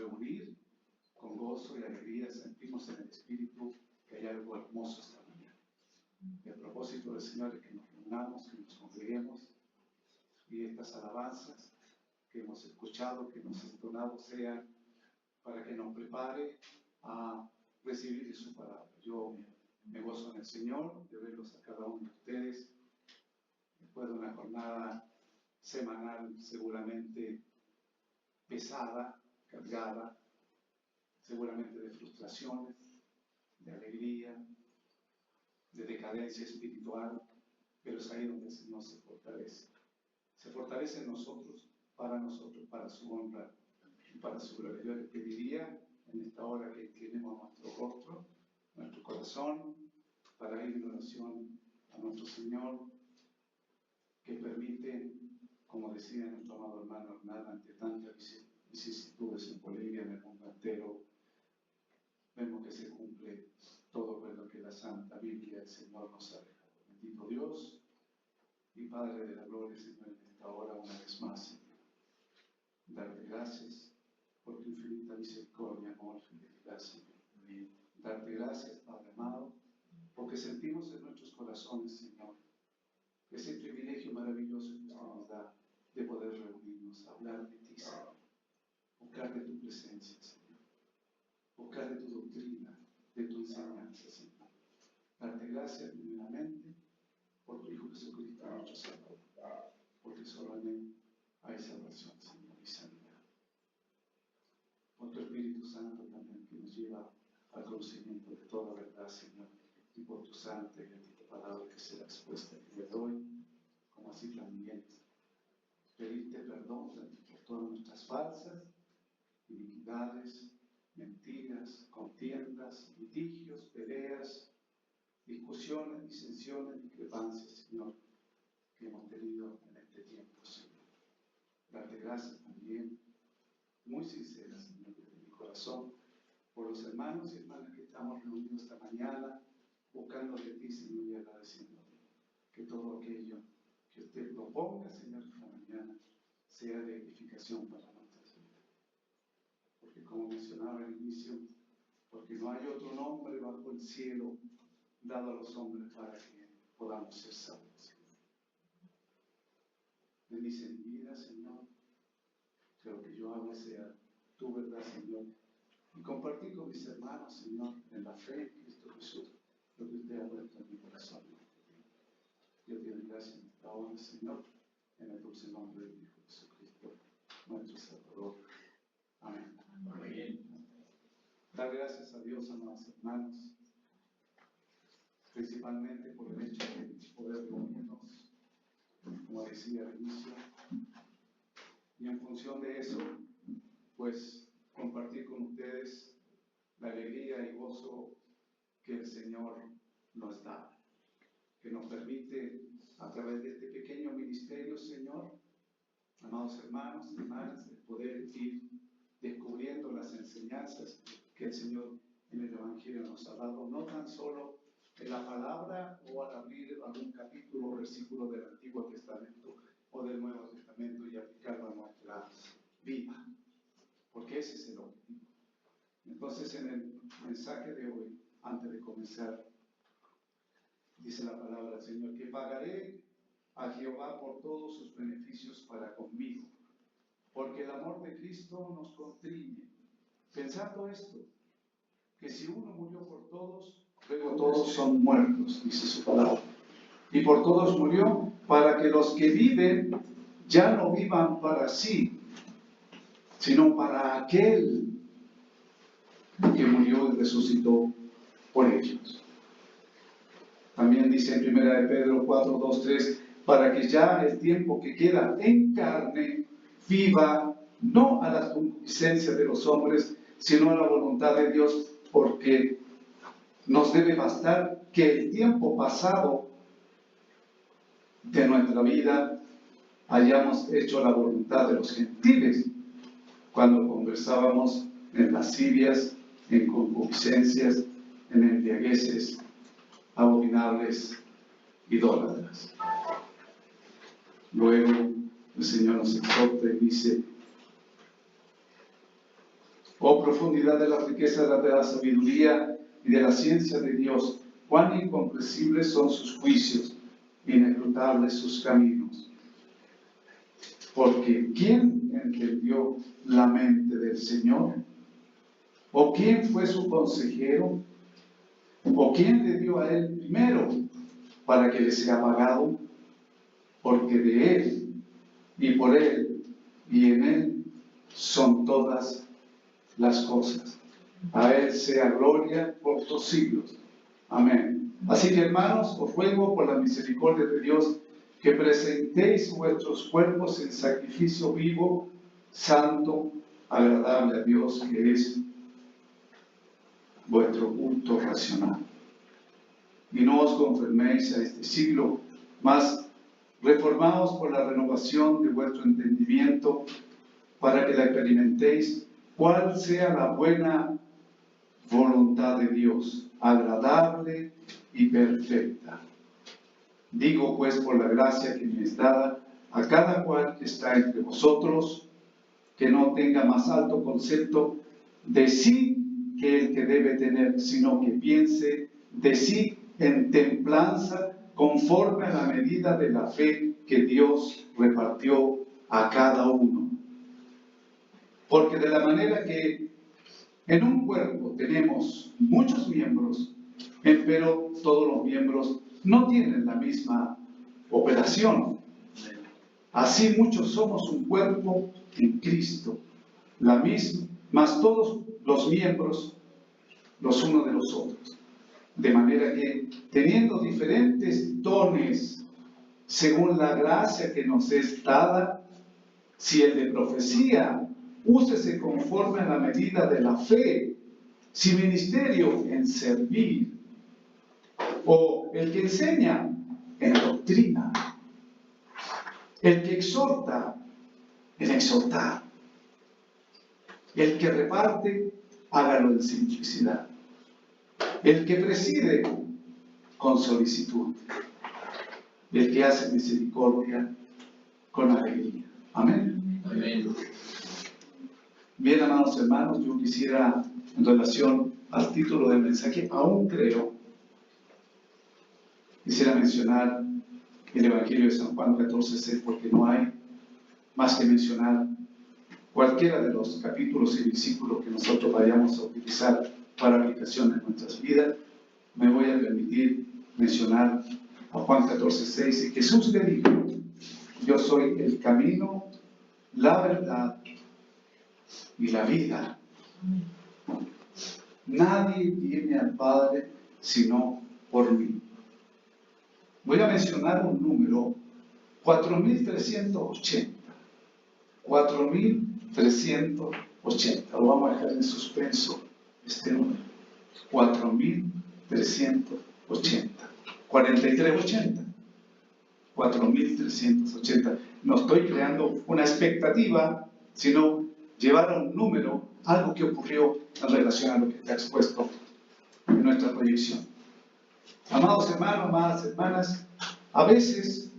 reunir con gozo y alegría, sentimos en el Espíritu que hay algo hermoso esta mañana. Y el propósito del Señor es que nos reunamos, que nos congreguemos y estas alabanzas que hemos escuchado, que nos entonado, sean para que nos prepare a recibir su palabra. Yo me gozo en el Señor de verlos a cada uno de ustedes después de una jornada semanal seguramente pesada, cargada, seguramente de frustraciones, de alegría, de decadencia espiritual, pero es ahí donde el Señor se fortalece. Se fortalece en nosotros, para su honra y para su gloria. Yo le pediría en esta hora que inclinemos nuestro rostro, nuestro corazón, para ir en oración a nuestro Señor, que permite, como decía nuestro amado hermano Hernán, ante tantas vicisitudes en Bolivia, en el mundo entero, vemos que se cumple todo lo que la Santa Biblia del Señor nos ha dejado. Bendito Dios y Padre de la gloria, Señor, en esta hora una vez más, Señor. Darte gracias por tu infinita misericordia, amor, fidelidad, Señor. Darte gracias, Padre amado, porque sentimos en nuestros corazones, Señor, ese privilegio maravilloso que usted nos da de poder reunirnos, hablar de ti, Señor, buscar de tu presencia, Señor, buscar de tu doctrina, de tu enseñanza, Señor. Darte gracias primeramente por tu Hijo Jesucristo, nuestro Salvador, porque solo en Él hay salvación, Señor, y sanidad. Por tu Espíritu Santo también, que nos lleva al conocimiento de toda verdad, Señor, y por tu santa y bendita palabra que será expuesta el día de hoy, como así también pedirte perdón por todas nuestras falsas, iniquidades, mentiras, contiendas, litigios, peleas, discusiones, disensiones, discrepancias, Señor, que hemos tenido en este tiempo, Señor. Darte gracias también, muy sinceras, Señor, desde mi corazón, por los hermanos y hermanas que estamos reunidos esta mañana, buscando de ti, Señor, y agradeciéndote que todo aquello que usted proponga, Señor, esta mañana, sea de edificación para nuestras vidas. Porque como mencionaba al inicio, porque no hay otro nombre bajo el cielo dado a los hombres para que podamos ser salvos, Señor. Bendice mi vida, Señor, que lo que yo hago sea tu verdad, Señor, y compartir con mis hermanos, Señor, en la fe en Cristo Jesús, lo que usted ha puesto en mi corazón. Yo te doy gracias en esta hora, Señor, en el dulce nombre del Hijo Jesucristo, nuestro Salvador. Amén. Amén. Dar gracias a Dios, amados hermanos, principalmente por el hecho de poder reunirnos, como decía al inicio, y en función de eso, pues compartir con ustedes la alegría y gozo que el Señor nos da, que nos permite a través de este pequeño ministerio, Señor, amados hermanos y hermanas, de poder ir descubriendo las enseñanzas que el Señor en el Evangelio nos ha dado, no tan solo en la palabra o al abrir algún capítulo o versículo del Antiguo Testamento o del Nuevo Testamento y aplicarlo a nuestra vida, porque ese es el objetivo. Entonces, en el mensaje de hoy, antes de comenzar, dice la palabra del Señor, que pagaré a Jehová por todos sus beneficios para conmigo, porque el amor de Cristo nos constriñe. Pensando esto, que si uno murió por todos, luego todos son muertos, dice su palabra. Y por todos murió, para que los que viven ya no vivan para sí, sino para aquel que murió y resucitó por ellos. También dice en 1 de Pedro 4, 2, 3, para que ya el tiempo que queda en carne viva no a las concupiscencias de los hombres, sino a la voluntad de Dios, porque nos debe bastar que el tiempo pasado de nuestra vida hayamos hecho la voluntad de los gentiles, cuando conversábamos en lascivias, en concupiscencias, en embriagueces, abominables, idólatras. Luego el Señor nos exhorta y dice Oh profundidad de la riqueza de la sabiduría y de la ciencia de Dios, cuán incomprensibles son sus juicios, inescrutables sus caminos. Porque ¿quién entendió la mente del Señor? ¿O quién fue su consejero? ¿O quién le dio a él primero para que le sea pagado? Porque de él, y por él, y en él son todas las cosas. A él sea gloria por los siglos. Amén. Así que, hermanos, os ruego por la misericordia de Dios que presentéis vuestros cuerpos en sacrificio vivo, santo, agradable a Dios, que es vuestro culto racional. Y no os conforméis a este siglo, mas reformaos por la renovación de vuestro entendimiento, para que la experimentéis cuál sea la buena voluntad de Dios, agradable y perfecta. Digo pues por la gracia que me es dada a cada cual que está entre vosotros, que no tenga más alto concepto de sí que el que debe tener, sino que piense de sí en templanza, conforme a la medida de la fe que Dios repartió a cada uno. Porque de la manera que en un cuerpo tenemos muchos miembros, pero todos los miembros no tienen la misma operación. Así muchos somos un cuerpo en Cristo, la misma, más todos los miembros los unos de los otros. De manera que, teniendo diferentes dones según la gracia que nos es dada, si el de profecía, úsese conforme a la medida de la fe, si ministerio, en servir, o el que enseña, en doctrina, el que exhorta, en exhortar, el que reparte, hágalo en simplicidad, el que preside, con solicitud, el que hace misericordia, con alegría. Amén. Amén. Bien, amados hermanos, yo quisiera, en relación al título del mensaje, aún creo, quisiera mencionar el Evangelio de San Juan 14:6, porque no hay más que mencionar cualquiera de los capítulos y versículos que nosotros vayamos a utilizar para aplicación en nuestras vidas. Me voy a permitir mencionar a Juan 14:6, y Jesús le dijo: yo soy el camino, la verdad y la vida. Nadie viene al Padre sino por mí. Voy a mencionar un número: 4.380. 4.380. Lo vamos a dejar en suspenso, este número. 4.380. 4380. 4.380. No estoy creando una expectativa, sino llevar a un número algo que ocurrió en relación a lo que está expuesto en nuestra proyección. Amados hermanos, amadas hermanas, a veces,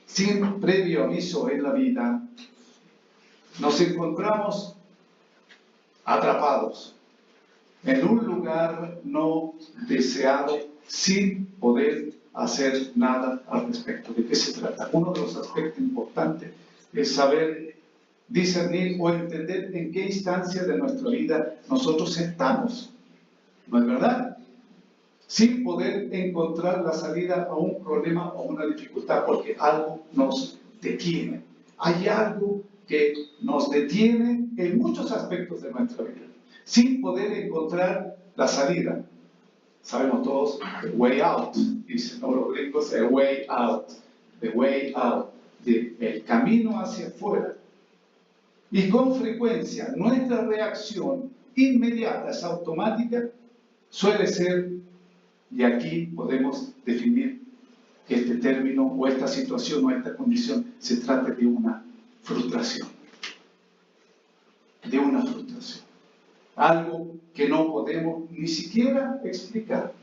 sin previo aviso en la vida, nos encontramos atrapados en un lugar no deseado, sin poder hacer nada al respecto. ¿De qué se trata? Uno de los aspectos importantes es saber discernir o entender en qué instancia de nuestra vida nosotros estamos. ¿No es verdad? Sin poder encontrar la salida a un problema o una dificultad, porque algo nos detiene. Hay algo que nos detiene en muchos aspectos de nuestra vida, sin poder encontrar la salida. Sabemos todos, the way out, dicen los gringos, the way out, el camino hacia afuera. Y con frecuencia nuestra reacción inmediata, es automática, suele ser, y aquí podemos definir que este término o esta situación o esta condición se trata de una frustración. De una frustración. Algo que no podemos ni siquiera explicar.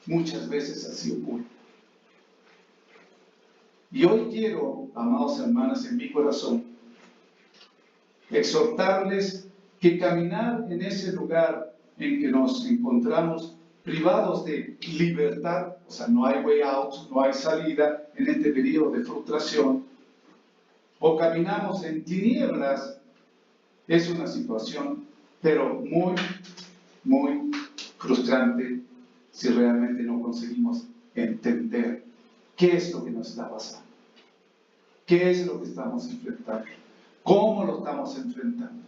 Muchas veces así ocurre. Y hoy quiero, amados hermanos, en mi corazón, exhortarles que caminar en ese lugar en que nos encontramos privados de libertad, o sea, no hay way out, no hay salida en este periodo de frustración, o caminamos en tinieblas, es una situación, pero muy, muy frustrante si realmente no conseguimos entender qué es lo que nos está pasando, qué es lo que estamos enfrentando, cómo lo estamos enfrentando,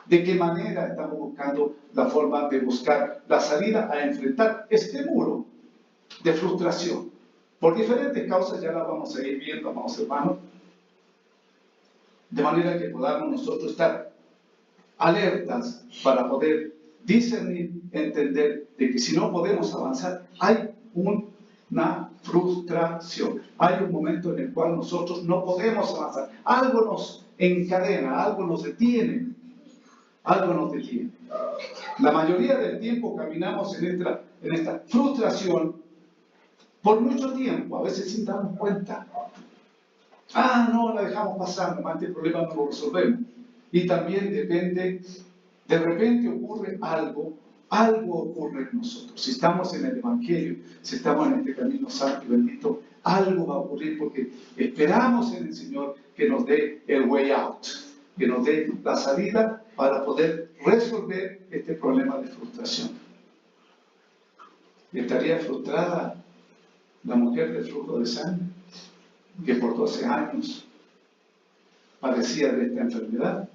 de qué manera estamos buscando la forma de buscar la salida a enfrentar este muro de frustración. Por diferentes causas ya las vamos a ir viendo, amados hermanos, de manera que podamos nosotros estar alertas para poder discernir, entender de que si no podemos avanzar, hay una frustración. Hay un momento en el cual nosotros no podemos avanzar. Algo nos encadena, algo nos detiene. Algo nos detiene. La mayoría del tiempo caminamos en esta frustración por mucho tiempo, a veces sin darnos cuenta. No, la dejamos pasar, nomás este problema no lo resolvemos. Y también depende, de repente ocurre algo ocurre en nosotros. Si estamos en el Evangelio, si estamos en este camino santo y bendito, algo va a ocurrir porque esperamos en el Señor que nos dé el way out, que nos dé la salida para poder resolver este problema de frustración. ¿Estaría frustrada la mujer de flujo de sangre que por 12 años padecía de esta enfermedad?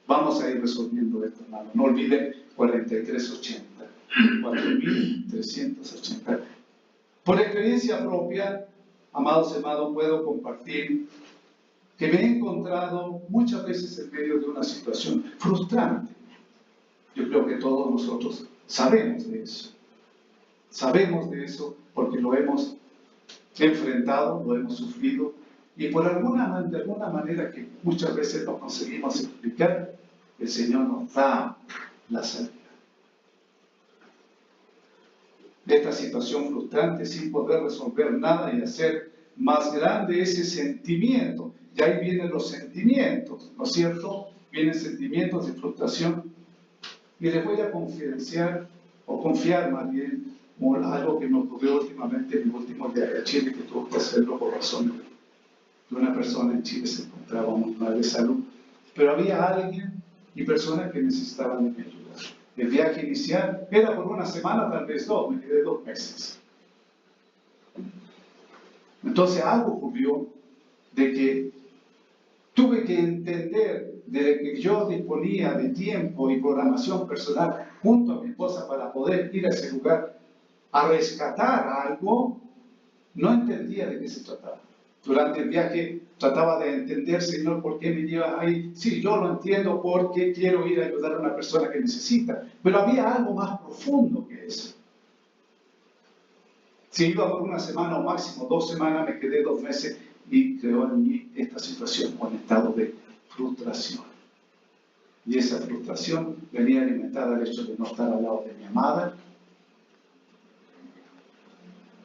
Vamos a ir resolviendo esto, hermano. No olviden 4380, 4380. Por experiencia propia, amados hermanos, puedo compartir que me he encontrado muchas veces en medio de una situación frustrante. Yo creo que todos nosotros sabemos de eso. Sabemos de eso porque lo hemos enfrentado, lo hemos sufrido, y de alguna manera que muchas veces no conseguimos explicar, el Señor nos da la salida. De esta situación frustrante sin poder resolver nada y hacer más grande ese sentimiento. Y ahí vienen los sentimientos, ¿no es cierto? Vienen sentimientos de frustración. Y les voy a confiar más bien, algo que me ocurrió últimamente en mi último viaje a Chile, que tuve que hacerlo por razón de una persona en Chile se encontraba muy mal de salud. Pero había alguien y personas que necesitaban de mi ayuda. El viaje inicial era por una semana, tal vez dos, me quedé 2 meses. Entonces algo ocurrió de que tuve que entender de que yo disponía de tiempo y programación personal junto a mi esposa para poder ir a ese lugar a rescatar algo. No entendía de qué se trataba. Durante el viaje trataba de entender, Señor, ¿por qué me llevas ahí? Sí, yo lo entiendo porque quiero ir a ayudar a una persona que necesita. Pero había algo más profundo que eso. Si iba por una semana o máximo 2 semanas, me quedé 2 meses y creó en mí esta situación, un estado de frustración. Y esa frustración venía alimentada del hecho de no estar al lado de mi amada,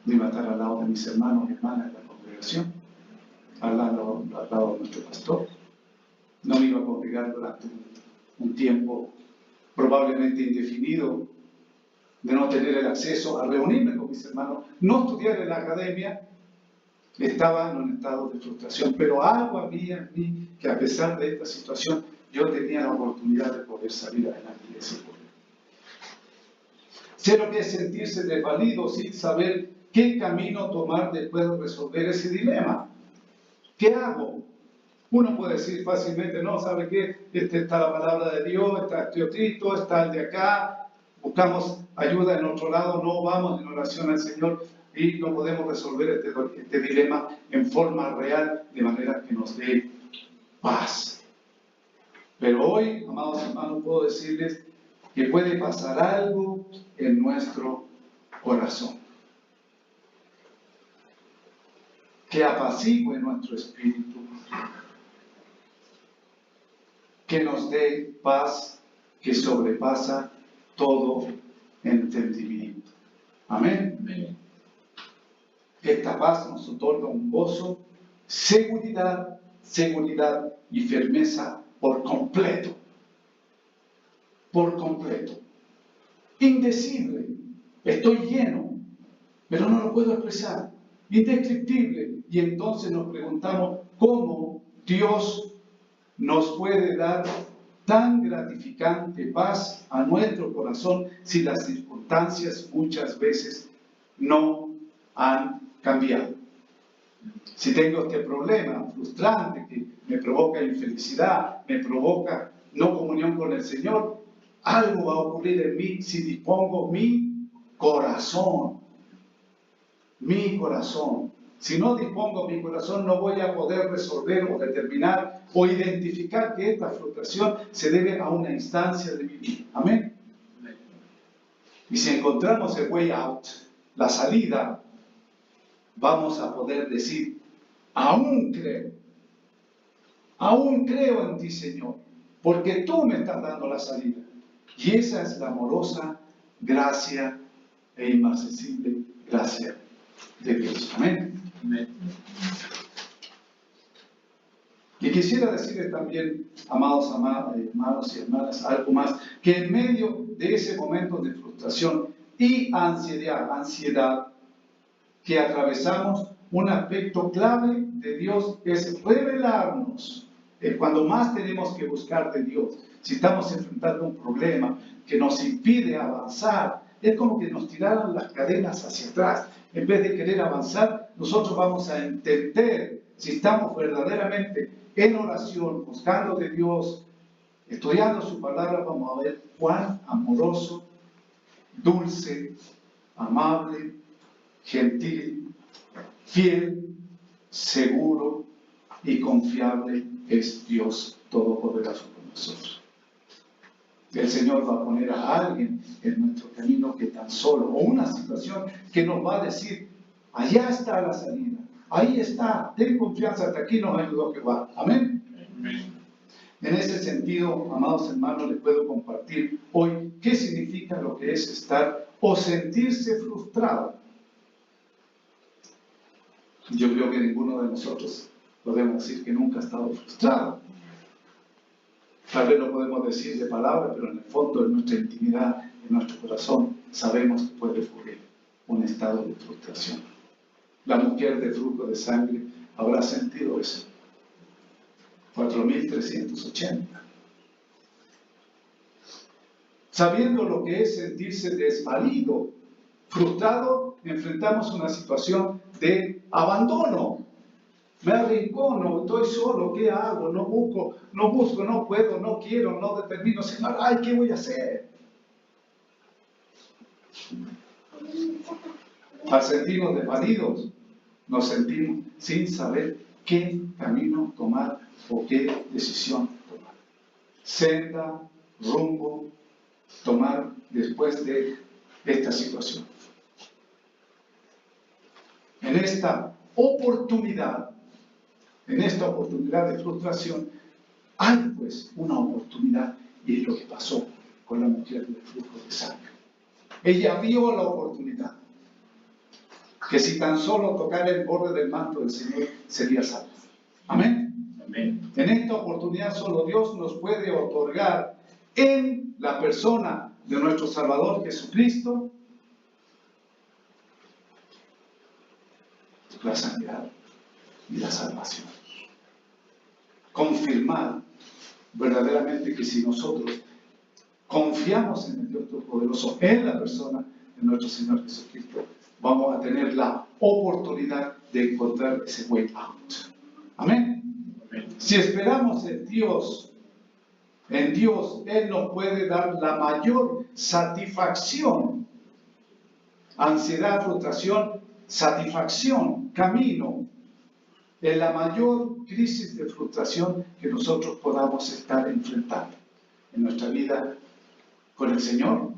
de no estar al lado de mis hermanos y hermanas de la congregación, al lado de nuestro pastor. No me iba a congregar durante un tiempo probablemente indefinido, de no tener el acceso a reunirme con mis hermanos, no estudiar en la academia. Estaba en un estado de frustración, pero algo había en mí que a pesar de esta situación yo tenía la oportunidad de poder salir adelante de ese problema. Sé lo que es sentirse desvalido sin saber qué camino tomar después de resolver ese dilema. ¿Qué hago? Uno puede decir fácilmente, no, ¿sabe qué? Está la palabra de Dios, está este otrito, está el de acá, buscamos ayuda en otro lado, no vamos en oración al Señor y no podemos resolver este dilema en forma real, de manera que nos dé paz. Pero hoy, amados hermanos, puedo decirles que puede pasar algo en nuestro corazón, que apacigüe nuestro espíritu, que nos dé paz que sobrepasa todo entendimiento. Amén. Amén. Esta paz nos otorga un gozo, seguridad y firmeza por completo. por completo. Indecible. Estoy lleno, pero no lo puedo expresar. Indescriptible. Y entonces nos preguntamos cómo Dios nos puede dar tan gratificante paz a nuestro corazón si las circunstancias muchas veces no han cambiado. Si tengo este problema frustrante que me provoca infelicidad, me provoca no comunión con el Señor, algo va a ocurrir en mí si dispongo mi corazón. Mi corazón. Si no dispongo mi corazón, no voy a poder resolver o determinar o identificar que esta frustración se debe a una instancia de mi vida. Amén. Y si encontramos el way out, la salida, vamos a poder decir, aún creo en ti, Señor, porque tú me estás dando la salida. Y esa es la amorosa gracia e inmarcesible gracia de Dios. Amén. Amén. Y quisiera decirles también, amados hermanos y hermanas, algo más, que en medio de ese momento de frustración y ansiedad que atravesamos, un aspecto clave de Dios es revelarnos. Es cuando más tenemos que buscar de Dios. Si estamos enfrentando un problema que nos impide avanzar, es como que nos tiraran las cadenas hacia atrás. En vez de querer avanzar, nosotros vamos a entender si estamos verdaderamente en oración, buscando de Dios, estudiando su palabra, vamos a ver cuán amoroso, dulce, amable, gentil, fiel, seguro y confiable es Dios Todopoderoso con nosotros. El Señor va a poner a alguien en nuestro camino que tan solo, o una situación que nos va a decir, allá está la salida, ahí está, ten confianza, hasta aquí nos ayudó Jehová. Amén. Amén. En ese sentido, amados hermanos, les puedo compartir hoy qué significa lo que es estar o sentirse frustrado. Yo creo que ninguno de nosotros podemos decir que nunca ha estado frustrado. Tal vez lo podemos decir de palabra, pero en el fondo, en nuestra intimidad, en nuestro corazón, sabemos que puede ocurrir un estado de frustración. La mujer de flujo de sangre habrá sentido eso. 4.380. Sabiendo lo que es sentirse desvalido, frustrado, enfrentamos una situación de abandono. Me arrincono, estoy solo, ¿qué hago? No busco, no puedo, no quiero, no determino. Señor, ay, ¿qué voy a hacer? Al sentirnos desvalidos, nos sentimos sin saber qué camino tomar o qué decisión tomar. Senda, rumbo, tomar después de esta situación. En esta oportunidad de frustración, hay pues una oportunidad, y es lo que pasó con la mujer del flujo de sangre. Ella vio la oportunidad, que si tan solo tocara el borde del manto del Señor, sería salva. Amén. Amén. En esta oportunidad solo Dios nos puede otorgar en la persona de nuestro Salvador Jesucristo la sanidad y la salvación. Confirmar verdaderamente que si nosotros confiamos en el Dios Todopoderoso, en la persona de nuestro Señor Jesucristo, vamos a tener la oportunidad de encontrar ese way out. Amén. Amén. Si esperamos en Dios, Él nos puede dar la mayor satisfacción. Ansiedad, frustración, satisfacción, camino, en la mayor crisis de frustración que nosotros podamos estar enfrentando en nuestra vida con el Señor,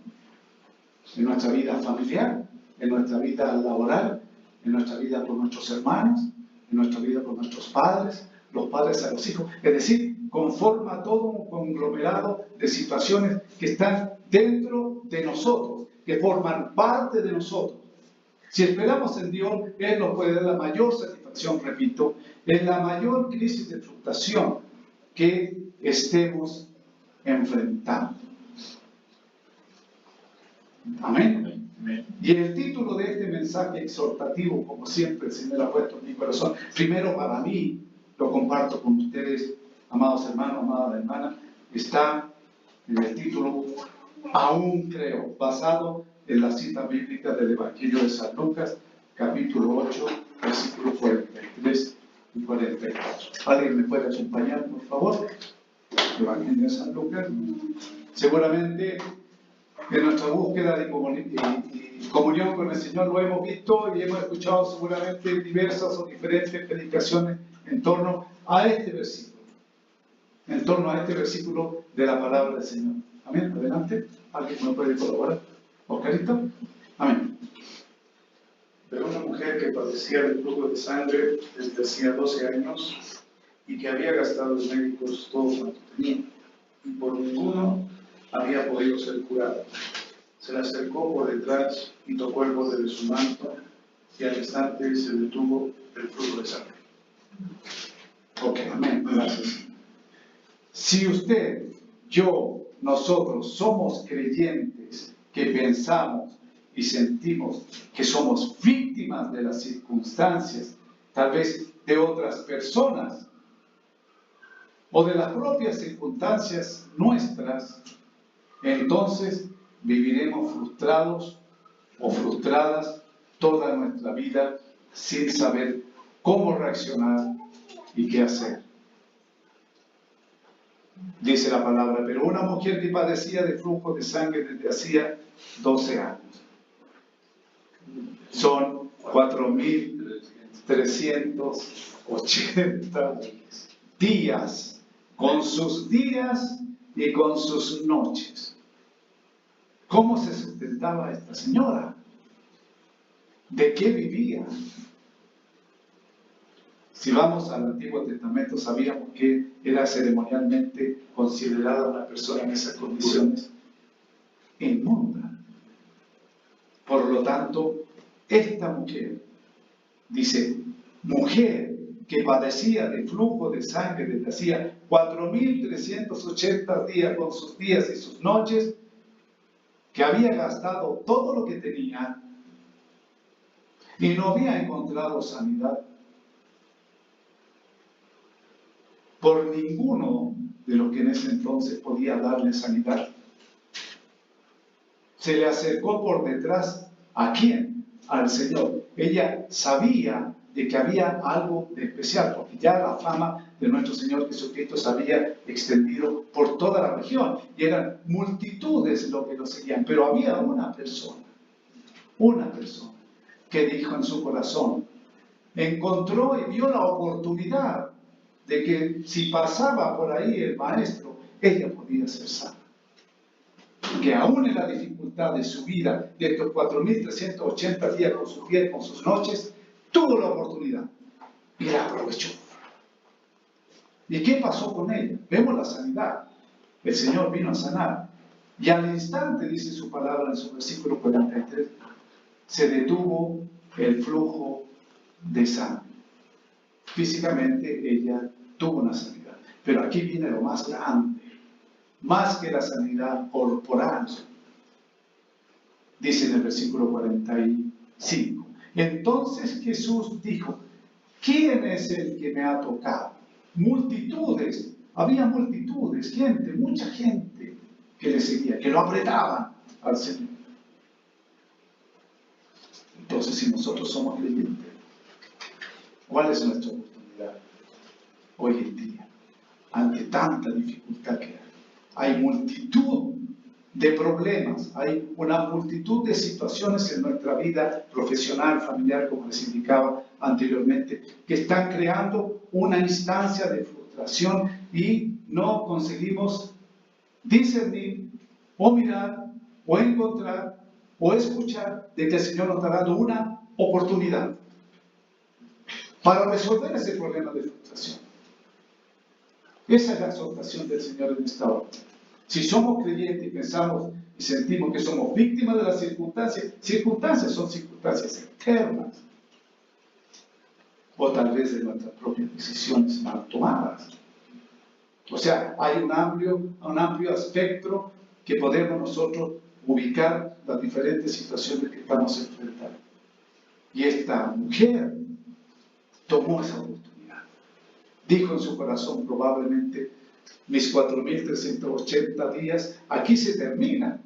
en nuestra vida familiar, en nuestra vida laboral, en nuestra vida con nuestros hermanos, en nuestra vida con nuestros padres, los padres a los hijos. Es decir, conforma todo un conglomerado de situaciones que están dentro de nosotros, que forman parte de nosotros. Si esperamos en Dios, Él nos puede dar la mayor satisfacción, repito, en la mayor crisis de frustración que estemos enfrentando. Amén. Y el título de este mensaje exhortativo, como siempre el Señor ha puesto en mi corazón, primero para mí, lo comparto con ustedes, amados hermanos, amada hermana, está en el título Aún creo, basado en la cita bíblica del Evangelio de San Lucas, capítulo 8, versículos 43 y 44. ¿Alguien me puede acompañar, por favor? Evangelio de San Lucas. Seguramente en nuestra búsqueda de comunión con el Señor lo hemos visto y hemos escuchado seguramente diversas o diferentes predicaciones en torno a este versículo. En torno a este versículo de la palabra del Señor. Amén. Adelante. ¿Alguien me puede colaborar? ¿Oscarito? Amén. De una mujer que padecía de flujo de sangre desde hacía 12 años y que había gastado en médicos todo cuanto tenía, y por ninguno había podido ser curada. Se le acercó por detrás y tocó el borde de su manto, y al instante se detuvo el flujo de sangre. Ok, amén. Gracias. Si usted, yo, nosotros somos creyentes que pensamos y sentimos que somos víctimas de las circunstancias, tal vez de otras personas, o de las propias circunstancias nuestras, entonces viviremos frustrados o frustradas toda nuestra vida sin saber cómo reaccionar y qué hacer. Dice la palabra, pero una mujer que padecía de flujo de sangre desde hacía 12 años. Son 4.380 días, con sus días y con sus noches. ¿Cómo se sustentaba esta señora? ¿De qué vivía? Si vamos al Antiguo Testamento, sabíamos que era ceremonialmente considerada una persona en esas condiciones inmunda. Por lo tanto, esta mujer, dice, mujer que padecía de flujo de sangre desde hacía 4.380 días con sus días y sus noches, que había gastado todo lo que tenía y no había encontrado sanidad por ninguno de los que en ese entonces podía darle sanidad. Se le acercó por detrás, ¿a quién? Al Señor. Ella sabía de que había algo de especial, porque ya la fama de nuestro Señor Jesucristo se había extendido por toda la región, y eran multitudes los que lo seguían, pero había una persona, que dijo en su corazón, encontró y vio la oportunidad de que si pasaba por ahí el maestro, ella podía ser sana. Que aún en la dificultad de su vida, de estos 4.380 días con sus días, con sus noches, tuvo la oportunidad y la aprovechó. ¿Y qué pasó con ella? Vemos la sanidad. El Señor vino a sanar. Y al instante, dice su palabra en su versículo 43, se detuvo el flujo de sangre. Físicamente ella tuvo una sanidad. Pero aquí viene lo más grande. Más que la sanidad corporal. Dice en el versículo 45. Entonces Jesús dijo, ¿quién es el que me ha tocado? Multitudes, había multitudes, gente, mucha gente que le seguía, que lo apretaban al Señor. Entonces, si nosotros somos creyentes, ¿cuál es nuestra oportunidad hoy en día? Ante tanta dificultad que hay multitud de problemas, hay una multitud de situaciones en nuestra vida profesional, familiar, como les indicaba anteriormente, que están creando una instancia de frustración y no conseguimos discernir o mirar o encontrar o escuchar de que el Señor nos está dando una oportunidad para resolver ese problema de frustración. Esa es la exhortación del Señor en esta hora. Si somos creyentes y pensamos y sentimos que somos víctimas de las circunstancias son circunstancias externas, o tal vez de nuestras propias decisiones mal tomadas. O sea, hay un amplio espectro que podemos nosotros ubicar las diferentes situaciones que estamos enfrentando. Y esta mujer tomó esa oportunidad. Dijo en su corazón, probablemente, mis 4.380 días aquí se terminan,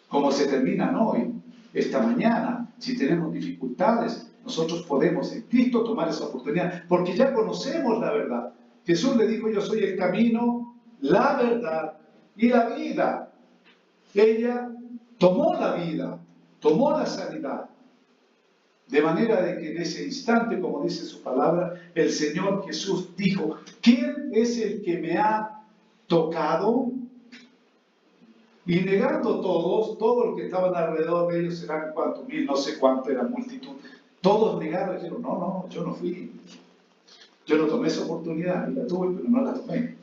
como se terminan hoy, esta mañana. Si tenemos dificultades, nosotros podemos en Cristo tomar esa oportunidad, porque ya conocemos la verdad. Jesús le dijo, yo soy el camino, la verdad y la vida. Ella tomó la vida, tomó la sanidad. De manera de que en ese instante, como dice su palabra, el Señor Jesús dijo, ¿quién es el que me ha tocado? Y negando todos los que estaban alrededor de ellos, eran cuántos mil, no sé cuánto, era multitud, todos negaron y dijeron, no, yo no fui. Yo no tomé esa oportunidad, y la tuve, pero no la tomé.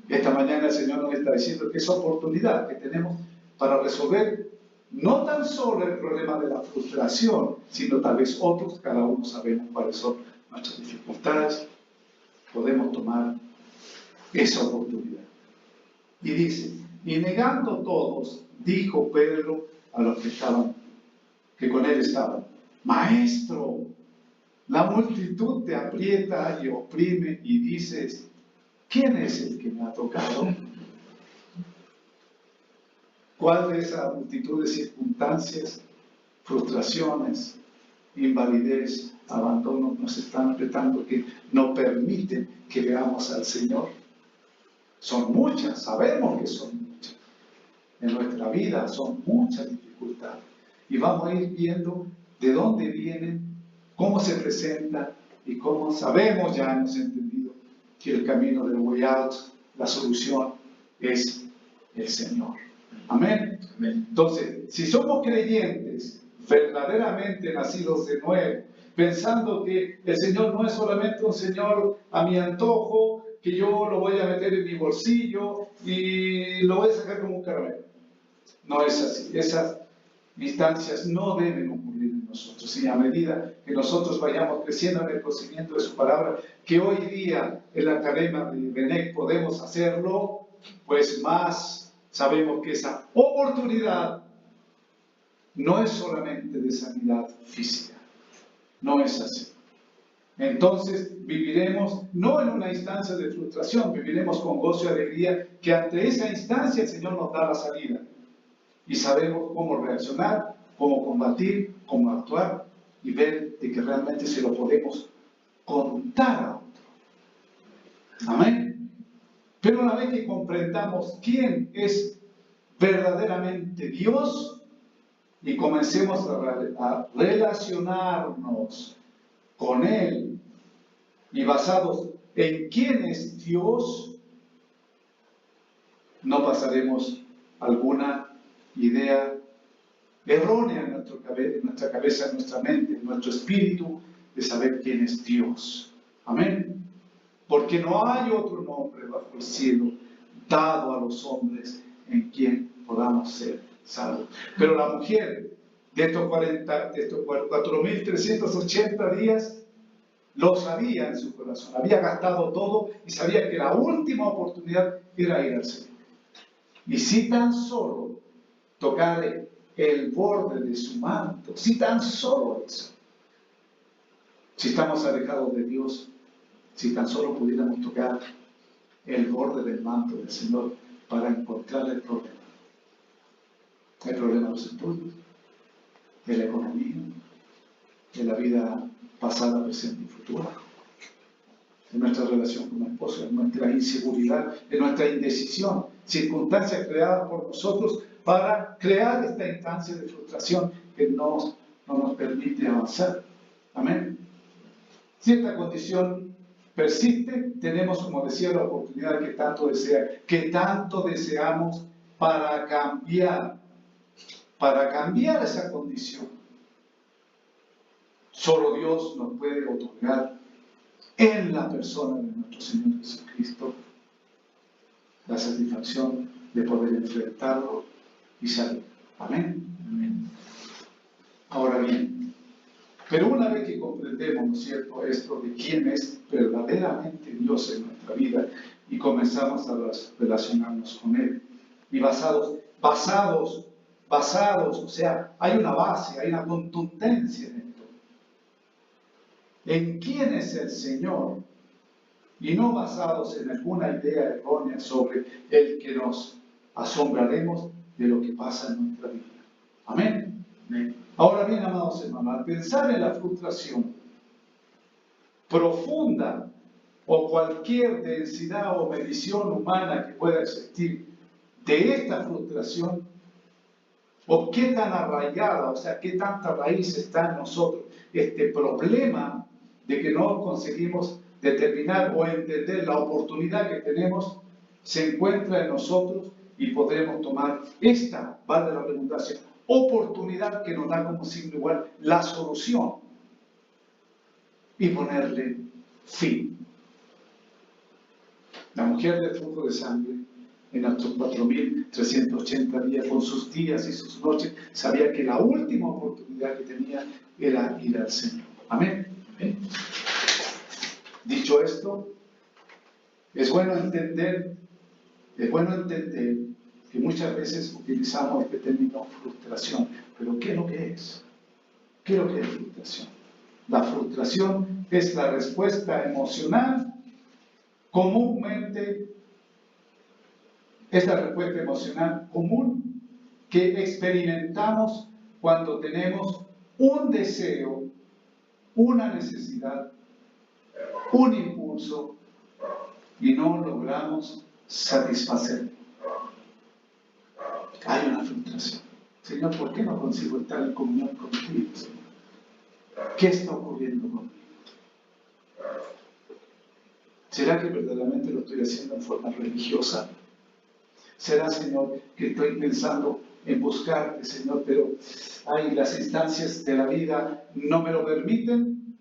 Esta mañana el Señor nos está diciendo que esa oportunidad que tenemos para resolver no tan solo el problema de la frustración, sino tal vez otros, cada uno sabemos cuáles son nuestras dificultades, podemos tomar esa oportunidad. Y dice, y negando todos, dijo Pedro a los que con él estaban, Maestro, la multitud te aprieta y oprime y dices, ¿quién es el que me ha tocado? ¿Cuál de esa multitud de circunstancias, frustraciones, invalidez, abandono nos están apretando que no permiten que veamos al Señor? Son muchas, sabemos que son muchas. En nuestra vida son muchas dificultades. Y vamos a ir viendo de dónde vienen, cómo se presentan y cómo sabemos, ya hemos entendido, que el camino del way out, la solución es el Señor. Amén. Entonces, si somos creyentes, verdaderamente nacidos de nuevo, pensando que el Señor no es solamente un Señor a mi antojo, que yo lo voy a meter en mi bolsillo y lo voy a sacar como un caramelo. No es así. Esas instancias no deben ocurrir en nosotros. Y a medida que nosotros vayamos creciendo en el conocimiento de su palabra, que hoy día en la Academia de Benec podemos hacerlo, pues más sabemos que esa oportunidad no es solamente de sanidad física. No es así. Entonces viviremos no en una instancia de frustración, viviremos con gozo y alegría, que ante esa instancia el Señor nos da la salida. Y sabemos cómo reaccionar, cómo combatir, cómo actuar y ver de que realmente se lo podemos contar a otro. Amén. Pero una vez que comprendamos quién es verdaderamente Dios y comencemos a relacionarnos con Él y basados en quién es Dios, no pasaremos alguna idea errónea en nuestra cabeza, en nuestra mente, en nuestro espíritu, de saber quién es Dios. Amén. Porque no hay otro nombre bajo el cielo dado a los hombres en quien podamos ser salvos. Pero la mujer de estos 4.380 días lo sabía en su corazón, había gastado todo y sabía que la última oportunidad era ir al Señor. Y si tan solo tocar el borde de su manto, si tan solo eso, si estamos alejados de Dios, si tan solo pudiéramos tocar el borde del manto del Señor para encontrar el problema de los estudios, de la economía, de la vida pasada, presente y futura, de nuestra relación con el esposo, de nuestra inseguridad, de nuestra indecisión, circunstancias creadas por nosotros para crear esta instancia de frustración que no nos permite avanzar. Amén. Si esta condición persiste, tenemos, como decía, la oportunidad que tanto deseamos para cambiar esa condición. Solo Dios nos puede otorgar en la persona de nuestro Señor Jesucristo la satisfacción de poder enfrentarlo y salir. Amén. Amén. Ahora bien, pero una vez que comprendemos, ¿no es cierto?, esto de quién es verdaderamente Dios en nuestra vida y comenzamos a relacionarnos con Él, y basados, o sea, hay una base, hay una contundencia en esto. ¿En quién es el Señor? Y no basados en alguna idea errónea sobre el que nos asombraremos de lo que pasa en nuestra vida. Amén. Amén. Ahora bien, amados hermanos, al pensar en la frustración profunda o cualquier densidad o medición humana que pueda existir de esta frustración, o qué tan arraigada, o sea, qué tanta raíz está en nosotros este problema de que no conseguimos determinar o entender la oportunidad que tenemos, se encuentra en nosotros y podremos tomar esta, valga la redundancia, oportunidad que nos da como signo igual la solución y ponerle fin. La mujer del flujo de sangre en estos 4.380 días, con sus días y sus noches, sabía que la última oportunidad que tenía era ir al Señor. Amén. Amén. Dicho esto, es bueno entender que muchas veces utilizamos este término frustración, pero ¿qué es lo que es? ¿Qué es lo que es frustración? La frustración es la respuesta emocional comúnmente. Es la respuesta emocional común que experimentamos cuando tenemos un deseo, una necesidad, un impulso y no logramos satisfacerlo. Hay una frustración. Señor, ¿por qué no consigo estar en comunión contigo, Señor? ¿Qué está ocurriendo conmigo? ¿Será que verdaderamente lo estoy haciendo en forma religiosa? ¿Será, Señor, que estoy pensando en buscarte, Señor, pero las instancias de la vida no me lo permiten?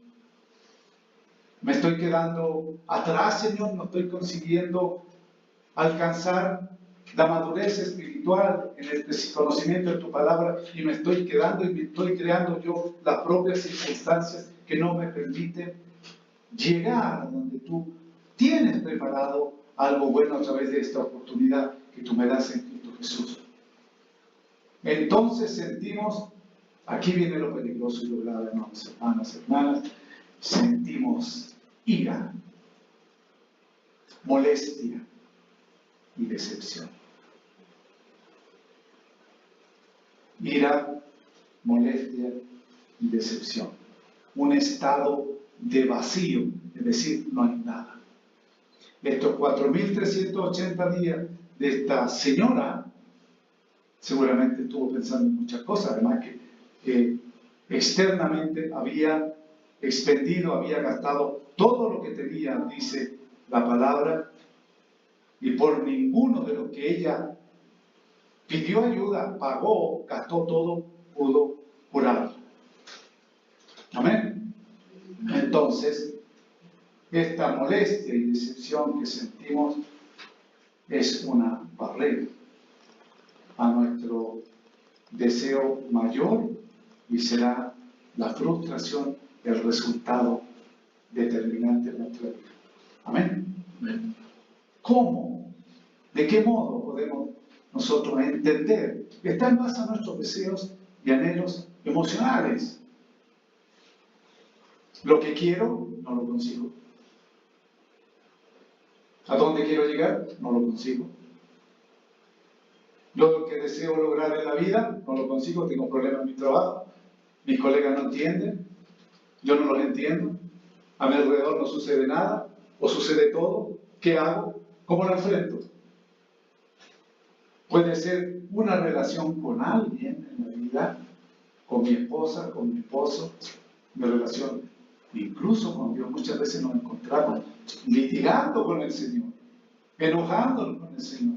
¿Me estoy quedando atrás, Señor? ¿No estoy consiguiendo alcanzar la madurez espiritual en el conocimiento de tu palabra y me estoy quedando y me estoy creando yo las propias circunstancias que no me permiten llegar a donde tú tienes preparado algo bueno a través de esta oportunidad que tú me das en Cristo Jesús? Entonces sentimos, aquí viene lo peligroso y lo grave, hermanas, sentimos ira, molestia y decepción. Ira, molestia y decepción. Un estado de vacío, es decir, no hay nada. Estos 4.380 días de esta señora, seguramente estuvo pensando en muchas cosas, además que externamente había expendido, había gastado todo lo que tenía, dice la palabra, y por ninguno de los que ella pidió ayuda, pagó, gastó todo, pudo curar. Amén. Entonces, esta molestia y decepción que sentimos es una barrera a nuestro deseo mayor y será la frustración el resultado determinante de nuestra vida. Amén. Amén. ¿Cómo? ¿De qué modo podemos nosotros entender? Está en base a nuestros deseos y anhelos emocionales. Lo que quiero, no lo consigo. ¿A dónde quiero llegar? No lo consigo. Lo que deseo lograr en la vida, no lo consigo, tengo problemas en mi trabajo, mis colegas no entienden, yo no los entiendo, a mi alrededor no sucede nada, o sucede todo. ¿Qué hago? ¿Cómo lo enfrento? Puede ser una relación con alguien en la vida, con mi esposa, con mi esposo, mi relación incluso con Dios. Muchas veces nos encontramos litigando con el Señor, enojándonos con el Señor.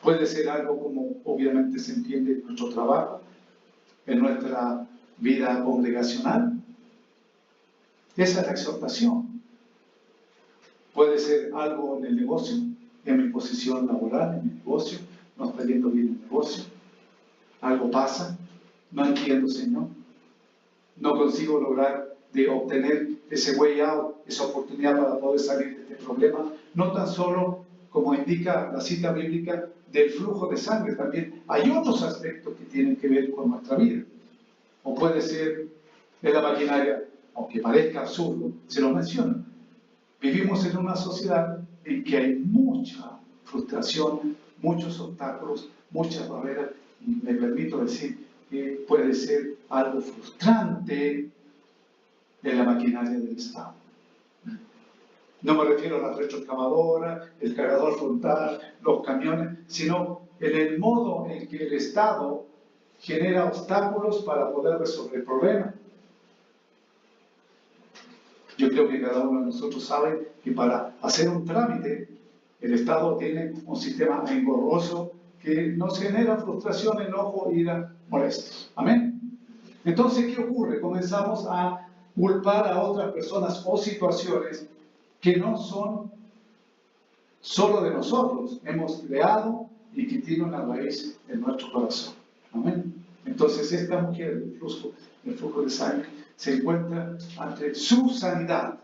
Puede ser algo como obviamente se entiende en nuestro trabajo, en nuestra vida congregacional. Esa es la exhortación. Puede ser algo en el negocio, en mi posición laboral, en mi negocio, no está yendo bien el negocio. Algo pasa, no entiendo, Señor. No consigo lograr de obtener ese way out, esa oportunidad para poder salir de este problema, no tan solo como indica la cita bíblica, del flujo de sangre también. Hay otros aspectos que tienen que ver con nuestra vida. O puede ser de la maquinaria, aunque parezca absurdo, se lo menciono. Vivimos en una sociedad en que hay mucha frustración, muchos obstáculos, muchas barreras, y me permito decir que puede ser algo frustrante de la maquinaria del Estado. No me refiero a la retroexcavadora, el cargador frontal, los camiones, sino en el modo en que el Estado genera obstáculos para poder resolver problemas. Yo creo que cada uno de nosotros sabe que para hacer un trámite, el Estado tiene un sistema engorroso que nos genera frustración, enojo, ira, molestias. ¿Amén? Entonces, ¿qué ocurre? Comenzamos a culpar a otras personas o situaciones que no son solo de nosotros, hemos creado y que tienen una raíz en nuestro corazón. ¿Amén? Entonces, esta mujer del flujo de sangre se encuentra ante su sanidad.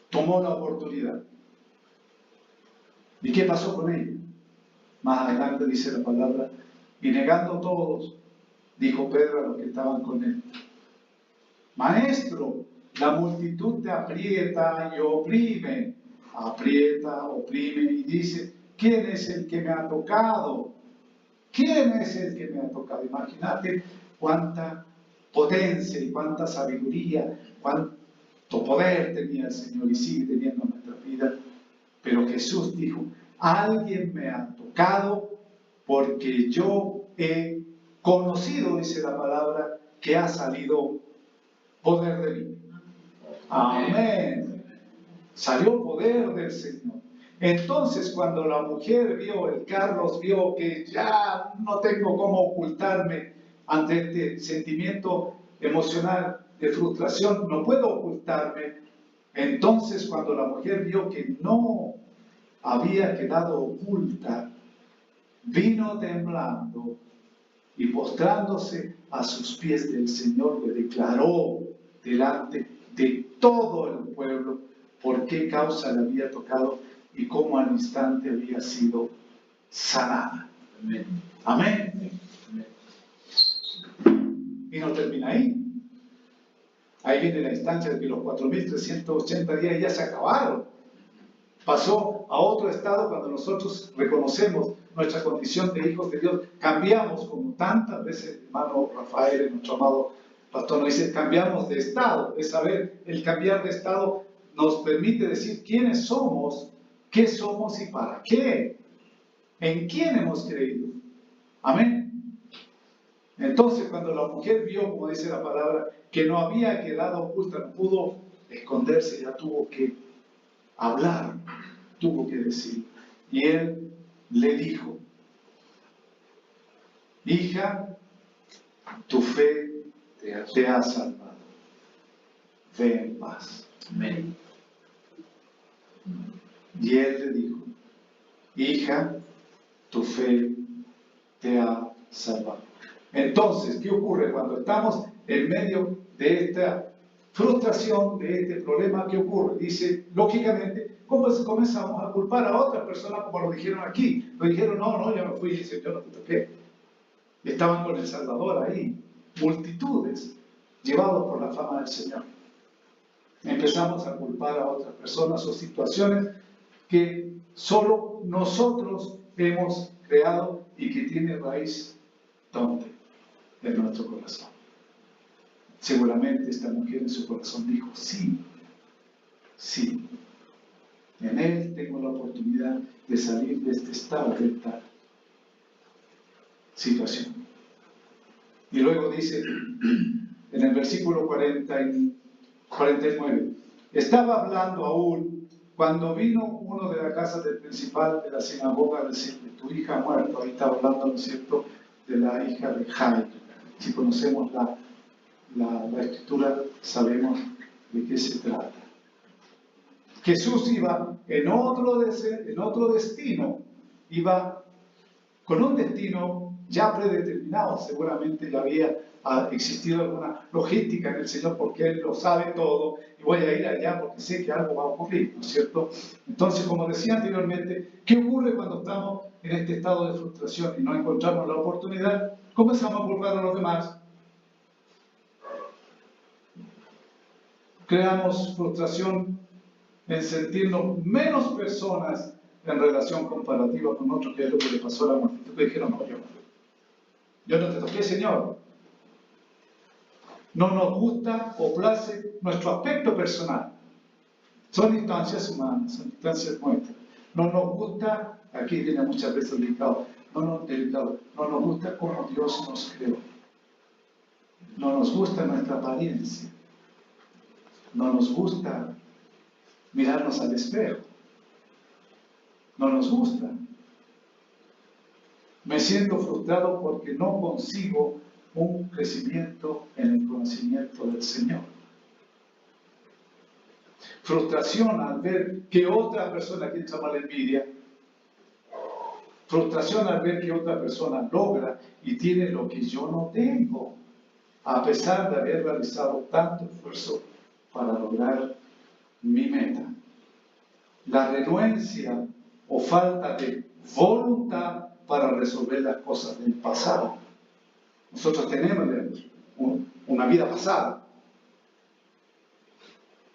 Tomó la oportunidad. ¿Y qué pasó con ella? Más adelante dice la palabra, y negando todos, dijo Pedro a los que estaban con él: Maestro, la multitud te aprieta y oprime. Aprieta, oprime y dice: ¿quién es el que me ha tocado? ¿Quién es el que me ha tocado? Imagínate cuánta potencia y cuánta sabiduría, cuánto poder tenía el Señor y sigue teniendo en nuestra vida. Pero Jesús dijo: alguien me ha tocado porque yo he conocido, dice la palabra, que ha salido poder de mí. Amén. Salió poder del Señor. Entonces, cuando la mujer vio, el Carlos vio que ya no tengo cómo ocultarme ante este sentimiento emocional de frustración, no puedo ocultarme. Entonces, cuando la mujer vio que no había quedado oculta, vino temblando y postrándose a sus pies del Señor, le declaró delante de todo el pueblo por qué causa le había tocado y cómo al instante había sido sanada. Amén. Amén. Y no termina ahí. Ahí viene la instancia de que los 4.380 días ya se acabaron. Pasó a otro estado cuando nosotros reconocemos nuestra condición de hijos de Dios. Cambiamos, como tantas veces el hermano Rafael, nuestro amado pastor, nos dice, cambiamos de estado. Es saber, el cambiar de estado nos permite decir quiénes somos, qué somos y para qué. ¿En quién hemos creído? Amén. Entonces, cuando la mujer vio, como dice la palabra, que no había quedado oculta, no pudo esconderse, ya tuvo que hablar, tuvo que decir. Y él le dijo: hija, tu fe te ha salvado. Ve en paz. Amén. Y él le dijo: hija, tu fe te ha salvado. Entonces, ¿qué ocurre cuando estamos en medio de esta frustración, de este problema? ¿Qué ocurre? Dice, lógicamente, comenzamos a culpar a otras personas, como lo dijeron aquí. Lo dijeron: no, yo no fui, dice, yo no te toqué. Estaban con el Salvador ahí, multitudes, llevados por la fama del Señor. Empezamos a culpar a otras personas o situaciones que solo nosotros hemos creado y que tienen raíz ¿dónde? En nuestro corazón. Seguramente esta mujer en su corazón dijo: sí, en él tengo la oportunidad de salir de este estado, de esta situación. Y luego dice en el versículo 49, estaba hablando aún cuando vino uno de la casa del principal de la sinagoga a decirle: tu hija ha muerto. Ahí está hablando, ¿no es cierto?, de la hija de Jairo. Si conocemos la escritura, sabemos de qué se trata. Jesús iba en otro destino, iba con un destino ya predeterminado. Seguramente le había ha existido alguna logística en el Señor porque Él lo sabe todo y voy a ir allá porque sé que algo va a ocurrir, ¿no es cierto? Entonces, como decía anteriormente, ¿qué ocurre cuando estamos en este estado de frustración y no encontramos la oportunidad? Comenzamos a culpar a los demás. Creamos frustración en sentirnos menos personas en relación comparativa con otros, que es lo que le pasó a la multitud que dijeron, no, yo no te toqué, Señor. No nos gusta o place nuestro aspecto personal. Son instancias humanas, son instancias nuestras. No nos gusta, aquí viene muchas veces delicado, no nos gusta cómo Dios nos creó. No nos gusta nuestra apariencia. No nos gusta mirarnos al espejo. No nos gusta. Me siento frustrado porque no consigo un crecimiento en el conocimiento del Señor. Frustración al ver que otra persona, aquí entra la envidia, frustración al ver que otra persona logra y tiene lo que yo no tengo, a pesar de haber realizado tanto esfuerzo para lograr mi meta. La renuencia o falta de voluntad para resolver las cosas del pasado. Nosotros tenemos una vida pasada.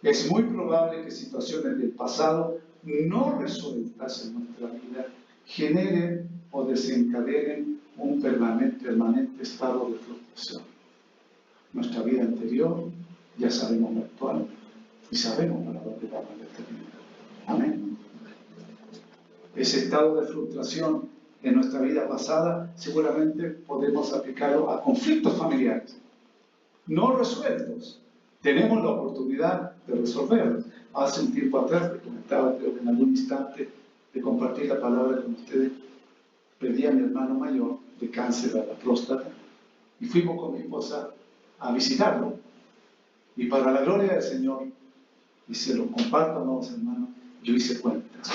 Es muy probable que situaciones del pasado no resueltas en nuestra vida generen o desencadenen un permanente estado de frustración. Nuestra vida anterior ya sabemos lo actual y sabemos para dónde vamos a determinar. Amén. Ese estado de frustración en nuestra vida pasada seguramente podemos aplicarlo a conflictos familiares no resueltos. Tenemos la oportunidad de resolverlos. Hace un tiempo atrás, le comentaba, creo que en algún instante de compartir la palabra con ustedes, perdí a mi hermano mayor de cáncer a la próstata y fuimos con mi esposa a visitarlo. Y para la gloria del Señor, y se lo comparto, amados hermanos, yo hice cuentas.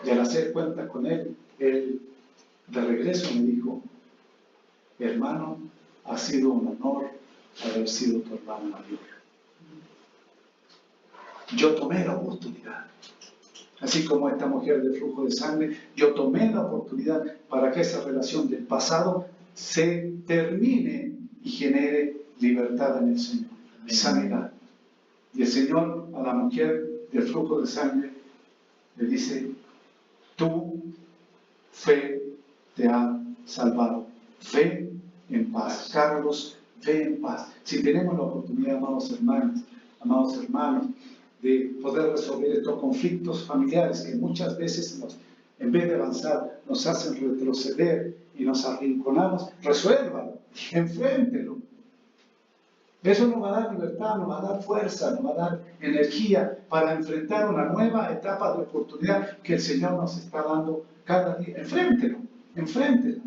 Y al hacer cuentas con él de regreso me dijo, hermano, ha sido un honor haber sido tu hermano mayor. Yo tomé la oportunidad. Así como esta mujer del flujo de sangre, yo tomé la oportunidad para que esa relación del pasado se termine y genere libertad en el Señor, sanidad. Y el Señor a la mujer del flujo de sangre le dice, tu fe te ha salvado. Ve en paz. Carlos, ve en paz. Si tenemos la oportunidad, amados hermanos, de poder resolver estos conflictos familiares que muchas veces en vez de avanzar, nos hacen retroceder y nos arrinconamos, resuélvalo, enfréntelo. Eso nos va a dar libertad, nos va a dar fuerza, nos va a dar energía para enfrentar una nueva etapa de oportunidad que el Señor nos está dando cada día. Enfréntelo, enfréntela.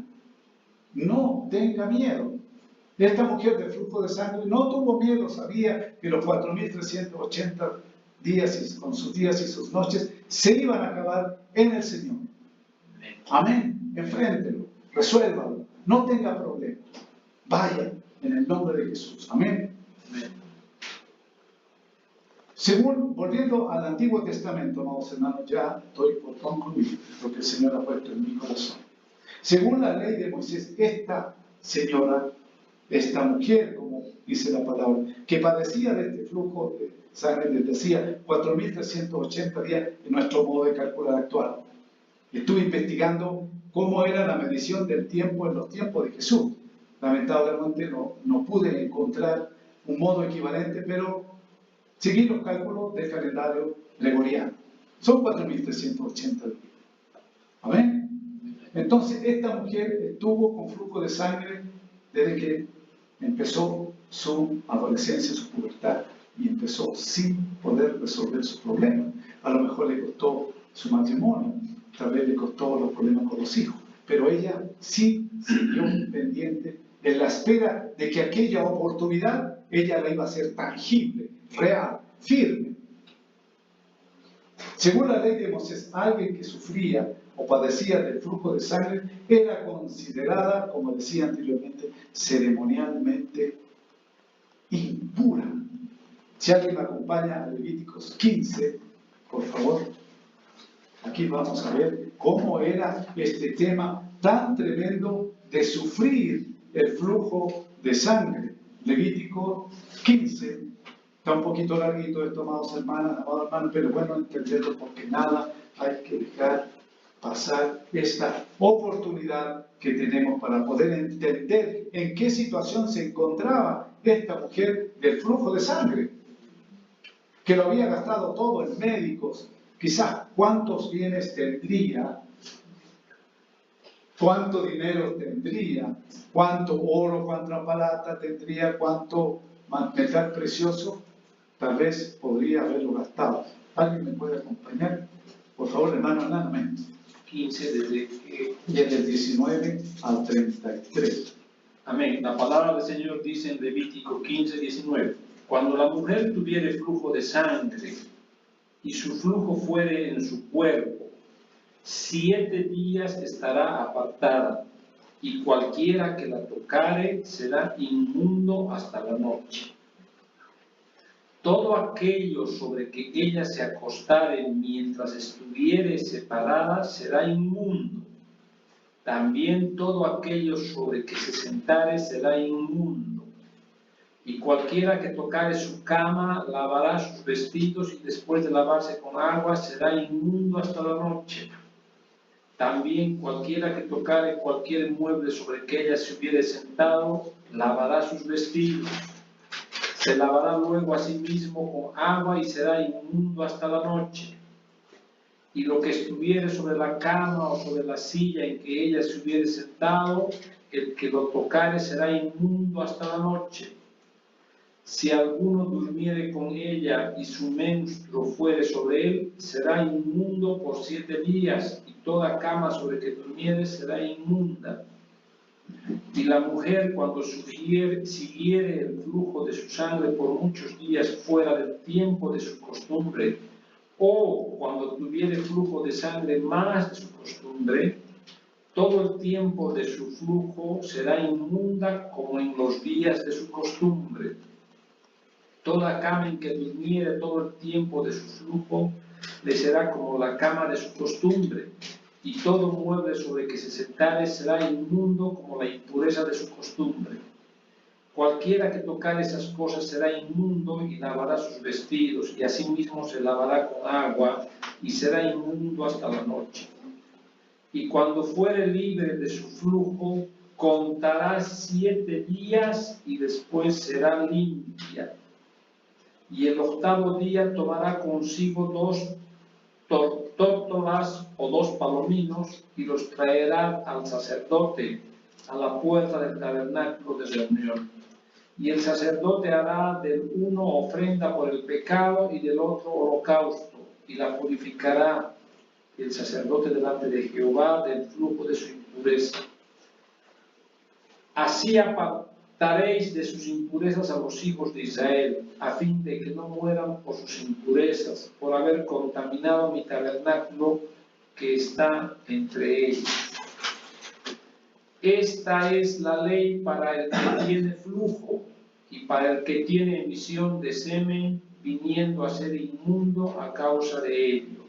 No tenga miedo. Esta mujer de flujo de sangre no tuvo miedo, sabía que los 4.380 días con sus días y sus noches se iban a acabar en el Señor. Amén. Enfréntelo, resuélvalo, no tenga problemas. Vaya en el nombre de Jesús. Amén. Volviendo al Antiguo Testamento, amados hermanos, ya estoy por concluir lo que el Señor ha puesto en mi corazón. Según la ley de Moisés, esta señora, esta mujer, como dice la palabra, que padecía de este flujo de sangre, les decía, 4.380 días en nuestro modo de calcular actual. Estuve investigando cómo era la medición del tiempo en los tiempos de Jesús. Lamentablemente no pude encontrar un modo equivalente, pero seguí los cálculos del calendario gregoriano. Son 4.380 días. ¿Amén? Entonces, esta mujer estuvo con flujo de sangre desde que empezó su adolescencia, su pubertad, y empezó sin poder resolver sus problemas. A lo mejor le costó su matrimonio, tal vez le costó los problemas con los hijos, pero ella sí siguió pendiente en la espera de que aquella oportunidad ella la iba a hacer tangible, real, firme. Según la ley de Moisés, alguien que sufría o padecía del flujo de sangre, era considerada, como decía anteriormente, ceremonialmente impura. Si alguien me acompaña a Levíticos 15, por favor. Aquí vamos a ver cómo era este tema tan tremendo de sufrir el flujo de sangre. Levítico 15, está un poquito larguito esto, amados hermanos, pero bueno entenderlo porque nada hay que dejar pasar esta oportunidad que tenemos para poder entender en qué situación se encontraba esta mujer del flujo de sangre, que lo había gastado todo en médicos. Quizás cuántos bienes tendría, cuánto dinero tendría, cuánto oro, cuánta plata tendría, cuánto metal precioso, tal vez podría haberlo gastado. ¿Alguien me puede acompañar? Por favor, hermano, anándame. 15 Desde el 19 al 33. Amén. La palabra del Señor dice en Levítico 15, 19. Cuando la mujer tuviere flujo de sangre y su flujo fuere en su cuerpo, 7 días estará apartada, y cualquiera que la tocare será inmundo hasta la noche. Todo aquello sobre que ella se acostare mientras estuviere separada será inmundo. También todo aquello sobre que se sentare será inmundo. Y cualquiera que tocare su cama lavará sus vestidos, y después de lavarse con agua será inmundo hasta la noche. También cualquiera que tocare cualquier mueble sobre que ella se hubiere sentado lavará sus vestidos. Se lavará luego a sí mismo con agua y será inmundo hasta la noche. Y lo que estuviere sobre la cama o sobre la silla en que ella se hubiere sentado, el que lo tocare será inmundo hasta la noche. Si alguno durmiere con ella y su menstruo fuere sobre él, será inmundo por 7 días, y toda cama sobre que durmiere será inmunda. Y la mujer, cuando siguiere el flujo de su sangre por muchos días fuera del tiempo de su costumbre, o cuando tuviere flujo de sangre más de su costumbre, todo el tiempo de su flujo será inmunda como en los días de su costumbre. Toda cama en que durmiere todo el tiempo de su flujo le será como la cama de su costumbre, y todo mueble sobre que se sentare será inmundo como la impureza de su costumbre. Cualquiera que tocare esas cosas será inmundo y lavará sus vestidos, y asimismo se lavará con agua, y será inmundo hasta la noche. Y cuando fuere libre de su flujo, contará 7 días y después será limpia. Y el 8º día tomará consigo 2 tórtolas o 2 palominos, y los traerá al sacerdote a la puerta del tabernáculo de reunión. Y el sacerdote hará del uno ofrenda por el pecado y del otro holocausto, y la purificará el sacerdote delante de Jehová del flujo de su impureza. Así apartaréis de sus impurezas a los hijos de Israel, a fin de que no mueran por sus impurezas, por haber contaminado mi tabernáculo que está entre ellos. Esta es la ley para el que tiene flujo y para el que tiene emisión de semen, viniendo a ser inmundo a causa de ello,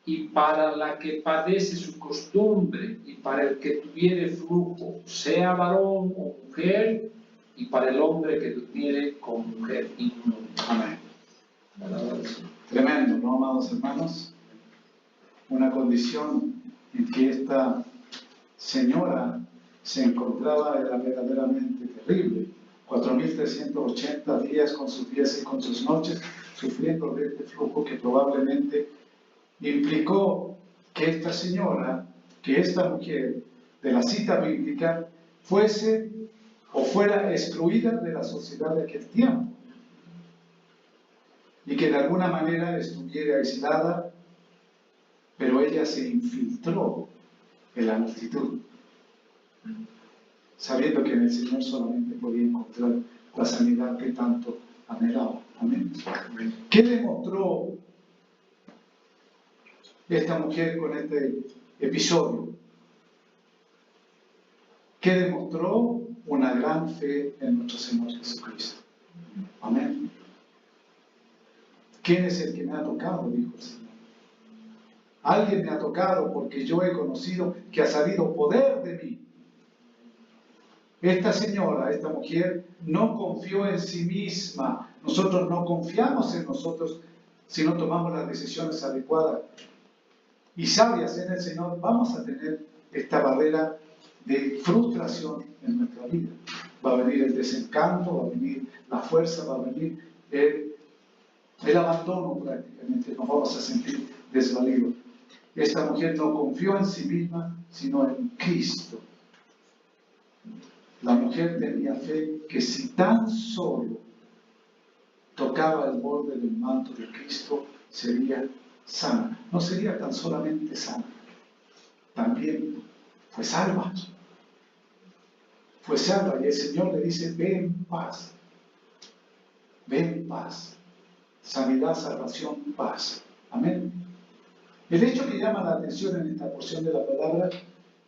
y para la que padece su costumbre, y para el que tuviere flujo, sea varón o mujer, y para el hombre que durmiere con mujer inmunda. Amén. Tremendo, ¿no, amados hermanos? Una condición en que esta señora se encontraba era verdaderamente terrible. 4.380 días con sus días y con sus noches sufriendo de este flujo que probablemente implicó que esta señora, que esta mujer de la cita bíblica fuese o fuera excluida de la sociedad de aquel tiempo y que de alguna manera estuviera aislada, pero ella se infiltró en la multitud, sabiendo que en el Señor solamente podía encontrar la sanidad que tanto anhelaba. Amén. ¿Qué demostró esta mujer con este episodio? Que demostró una gran fe en nuestro Señor Jesucristo. Amén. ¿Quién es el que me ha tocado?, dijo el Señor. Alguien me ha tocado porque yo he conocido que ha salido poder de mí. Esta señora, esta mujer, no confió en sí misma. Nosotros no confiamos en nosotros si no tomamos las decisiones adecuadas y sabias en el Señor. Vamos a tener esta barrera de frustración en nuestra vida. Va a venir el desencanto, va a venir la fuerza, va a venir el abandono prácticamente. Nos vamos a sentir desvalidos. Esta mujer no confió en sí misma, sino en Cristo. La mujer tenía fe que si tan solo tocaba el borde del manto de Cristo, sería sana. No sería tan solamente sana, también fue salva. Fue salva y el Señor le dice: ve en paz. Ve en paz. Sanidad, salvación, paz. Amén. El hecho que llama la atención en esta porción de la palabra: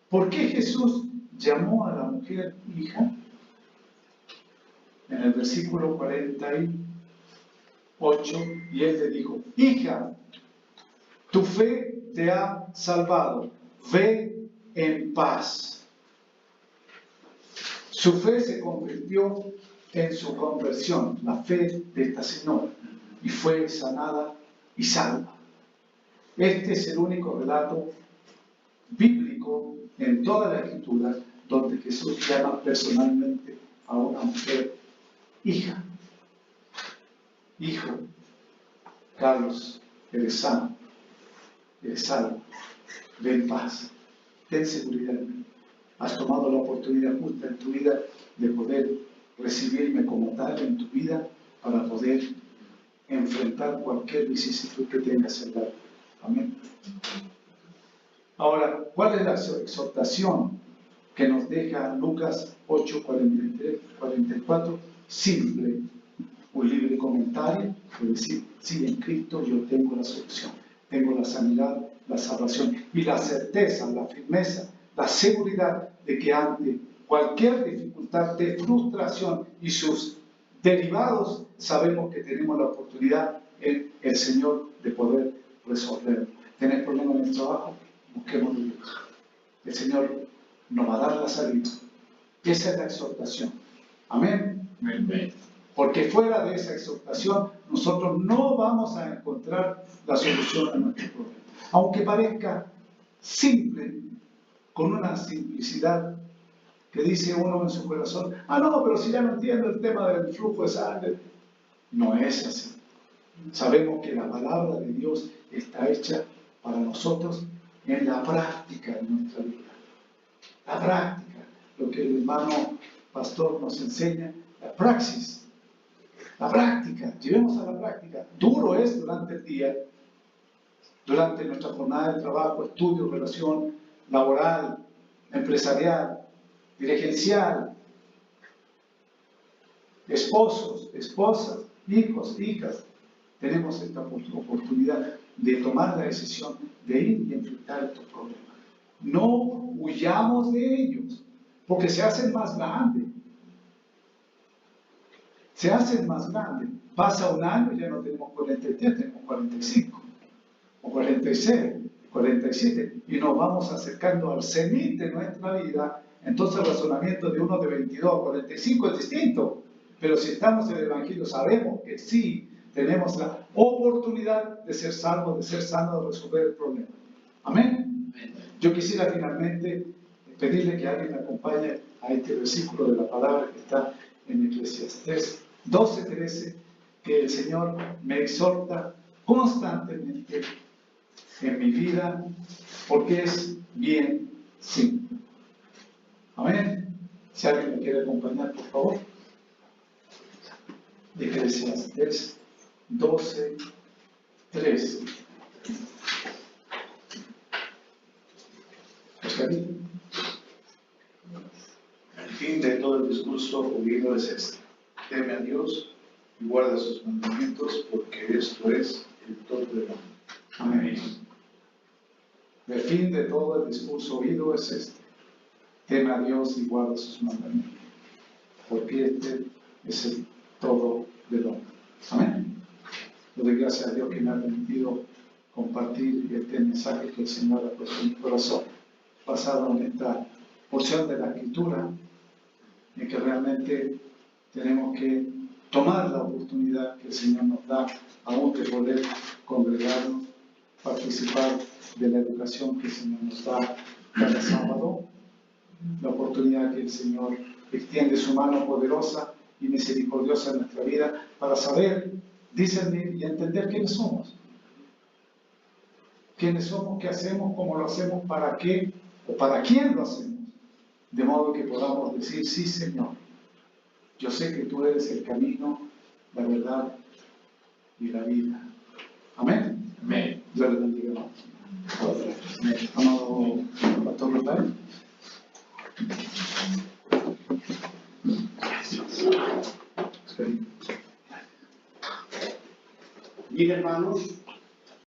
¿por qué Jesús llamó a la mujer hija? En el versículo 48, y él le dijo: hija, tu fe te ha salvado, ve en paz. Su fe se convirtió en su conversión, la fe de esta señora, y fue sanada y salva. Este es el único relato bíblico en toda la Escritura donde Jesús llama personalmente a una mujer hija. Hijo, Carlos, eres sano, eres salvo, ve en paz, ten seguridad en mí. Has tomado la oportunidad justa en tu vida de poder recibirme como tal en tu vida para poder enfrentar cualquier vicisitud que tengas en la vida. Amén. Ahora, ¿cuál es la exhortación que nos deja Lucas 8, 43, 44? Simple, un libre comentario, es decir, sí, en Cristo yo tengo la solución, tengo la sanidad, la salvación y la certeza, la firmeza, la seguridad de que ante cualquier dificultad de frustración y sus derivados, sabemos que tenemos la oportunidad en el Señor de poder resolverlo. ¿Tenés problemas en el trabajo? Busquémoslo. El Señor nos va a dar la salida. Esa es la exhortación. Amén. Amén. Porque fuera de esa exhortación, nosotros no vamos a encontrar la solución a nuestro problema. Aunque parezca simple, con una simplicidad que dice uno en su corazón: ah, no, pero si ya no entiendo el tema del flujo de sangre. No es así. Sabemos que la palabra de Dios está hecha para nosotros en la práctica de nuestra vida. La práctica, lo que el hermano pastor nos enseña, la praxis. La práctica, llevemos a la práctica. Duro es durante el día, durante nuestra jornada de trabajo, estudio, relación laboral, empresarial, dirigencial, esposos, esposas, hijos, hijas. Tenemos esta oportunidad de tomar la decisión de ir y enfrentar estos problemas. No huyamos de ellos, porque se hacen más grandes. Se hacen más grandes. Pasa un año y ya no tenemos 43, tenemos 45, o 46, 47, y nos vamos acercando al cenit de nuestra vida. Entonces el razonamiento de uno de 22 a 45 es distinto. Pero si estamos en el Evangelio, sabemos que sí tenemos la oportunidad de ser salvos, de ser sanos, de resolver el problema. Amén. Yo quisiera finalmente pedirle que alguien me acompañe a este versículo de la palabra que está en Eclesiastés 12:13, que el Señor me exhorta constantemente en mi vida, porque es bien simple. Amén. Si alguien me quiere acompañar, por favor. Eclesiastés 12:13. El fin de todo el discurso oído es este: teme a Dios y guarda sus mandamientos, porque esto es el todo del mundo. Amén. El fin de todo el discurso oído es este: teme a Dios y guarda sus mandamientos, porque este es el todo del hombre. Amén. Le doy gracias a Dios que me ha permitido compartir este mensaje que el Señor ha puesto en mi corazón, basado en esta porción de la Escritura, en que realmente tenemos que tomar la oportunidad que el Señor nos da aún de poder congregarnos, participar de la educación que el Señor nos da cada sábado, la oportunidad que el Señor extiende su mano poderosa y misericordiosa en nuestra vida para saber, discernir y entender quiénes somos. Quiénes somos, qué hacemos, cómo lo hacemos, para qué o para quién lo hacemos. De modo que podamos decir: sí, Señor, yo sé que tú eres el camino, la verdad y la vida. Amén. Amén. Dios les bendiga. Amado Pastor Rafael. Bien, hermanos,